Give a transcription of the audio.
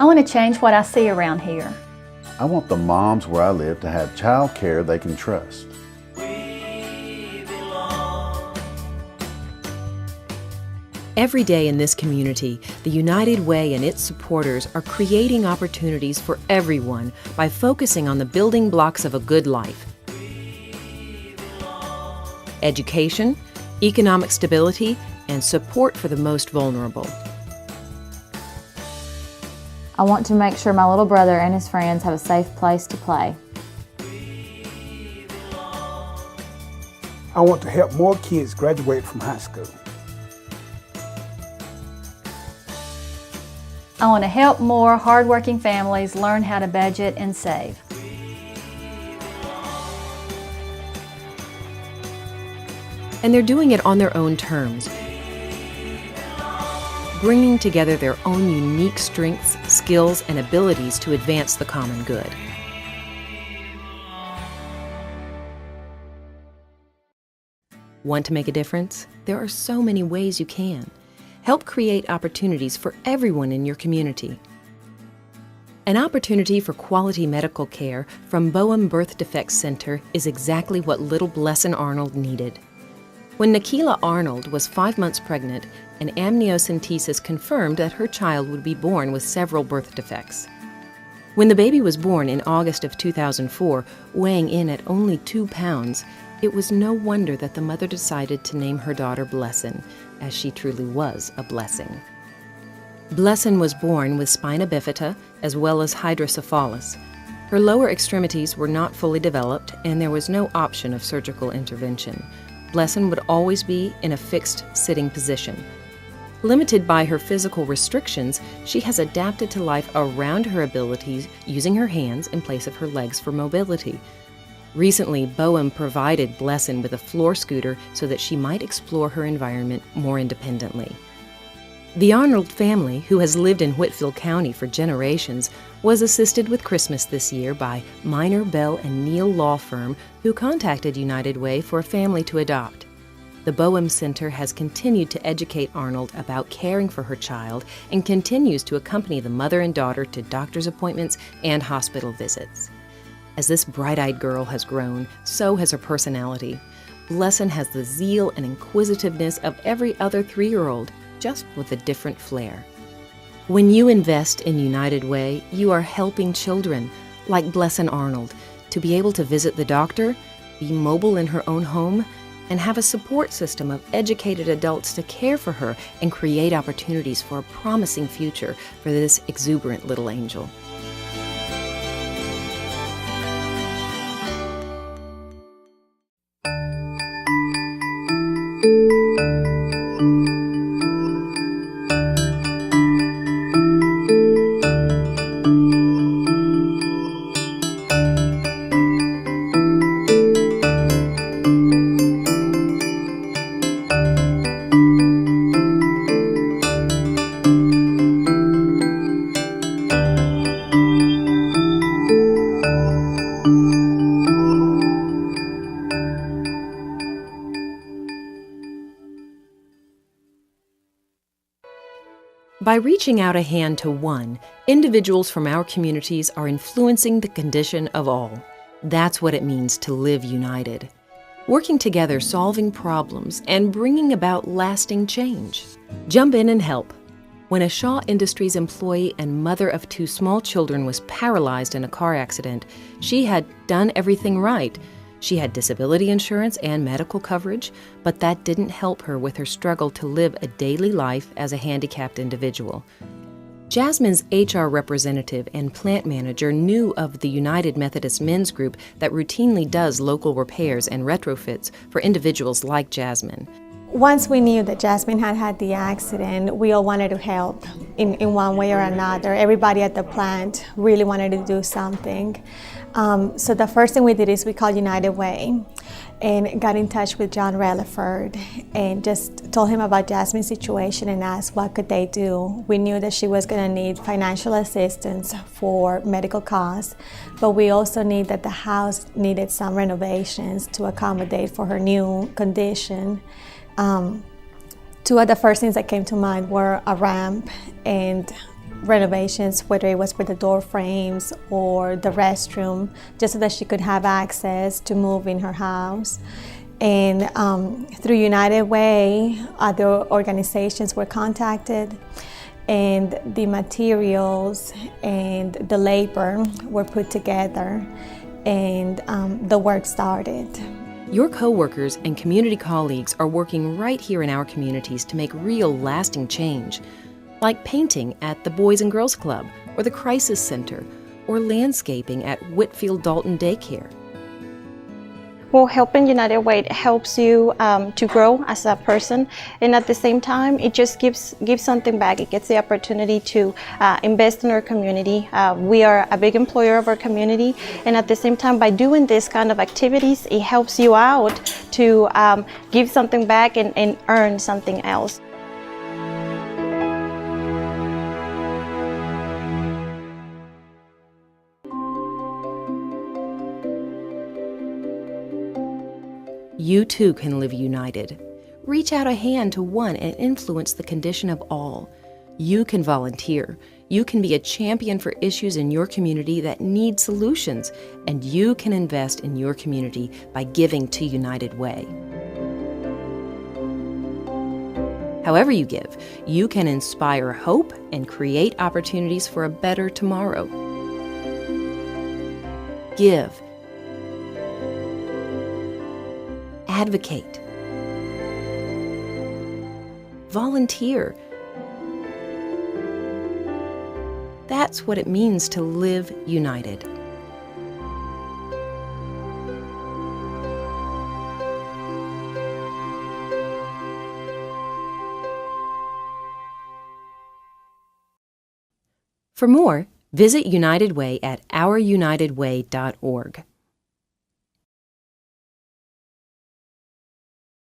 I want to change what I see around here. I want the moms where I live to have child care they can trust. Every day in this community, the United Way and its supporters are creating opportunities for everyone by focusing on the building blocks of a good life. Education, economic stability, and support for the most vulnerable. I want to make sure my little brother and his friends have a safe place to play. I want to help more kids graduate from high school. I want to help more hardworking families learn how to budget and save. And they're doing it on their own terms, bringing together their own unique strengths, skills, and abilities to advance the common good. Want to make a difference? There are so many ways you can. Help create opportunities for everyone in your community. An opportunity for quality medical care from Boehm Birth Defects Center is exactly what little Blessin Arnold needed. When Nikila Arnold was 5 months pregnant, an amniocentesis confirmed that her child would be born with several birth defects. When the baby was born in August of 2004, weighing in at only 2 pounds, it was no wonder that the mother decided to name her daughter Blessin, as she truly was a blessing. Blessin was born with spina bifida as well as hydrocephalus. Her lower extremities were not fully developed, and there was no option of surgical intervention. Blessin would always be in a fixed sitting position. Limited by her physical restrictions, she has adapted to life around her abilities, using her hands in place of her legs for mobility. Recently, Boehm provided Blessin with a floor scooter so that she might explore her environment more independently. The Arnold family, who has lived in Whitfield County for generations, was assisted with Christmas this year by Minor, Bell, and Neal Law Firm, who contacted United Way for a family to adopt. The Boehm Center has continued to educate Arnold about caring for her child and continues to accompany the mother and daughter to doctor's appointments and hospital visits. As this bright-eyed girl has grown, so has her personality. Blessin has the zeal and inquisitiveness of every other 3-year-old, just with a different flair. When you invest in United Way, you are helping children, like Blessin Arnold, to be able to visit the doctor, be mobile in her own home, and have a support system of educated adults to care for her and create opportunities for a promising future for this exuberant little angel. By reaching out a hand to one, individuals from our communities are influencing the condition of all. That's what it means to live united. Working together, solving problems, and bringing about lasting change. Jump in and help. When a Shaw Industries employee and mother of 2 small children was paralyzed in a car accident, she had done everything right. She had disability insurance and medical coverage, but that didn't help her with her struggle to live a daily life as a handicapped individual. Jasmine's HR representative and plant manager knew of the United Methodist Men's Group that routinely does local repairs and retrofits for individuals like Jasmine. Once we knew that Jasmine had had the accident, we all wanted to help in one way or another. Everybody at the plant really wanted to do something. So the first thing we did is we called United Way and got in touch with John Relaford and just told him about Jasmine's situation and asked what could they do. We knew that she was going to need financial assistance for medical costs, but we also knew that the house needed some renovations to accommodate for her new condition. 2 of the first things that came to mind were a ramp and renovations, whether it was for the door frames or the restroom, just so that she could have access to move in her house. And through United Way, other organizations were contacted, and the materials and the labor were put together, and the work started. Your coworkers and community colleagues are working right here in our communities to make real, lasting change, like painting at the Boys and Girls Club or the Crisis Center, or landscaping at Whitfield Dalton Daycare. Well, helping United Way helps you to grow as a person, and at the same time, it just gives something back. It gets the opportunity to invest in our community. We are a big employer of our community, and at the same time, by doing this kind of activities, it helps you out to give something back and earn something else. You too can live united. Reach out a hand to one and influence the condition of all. You can volunteer. You can be a champion for issues in your community that need solutions, and you can invest in your community by giving to United Way. However you give, you can inspire hope and create opportunities for a better tomorrow. Give. Advocate. Volunteer. That's what it means to live united. For more, visit United Way at ourunitedway.org.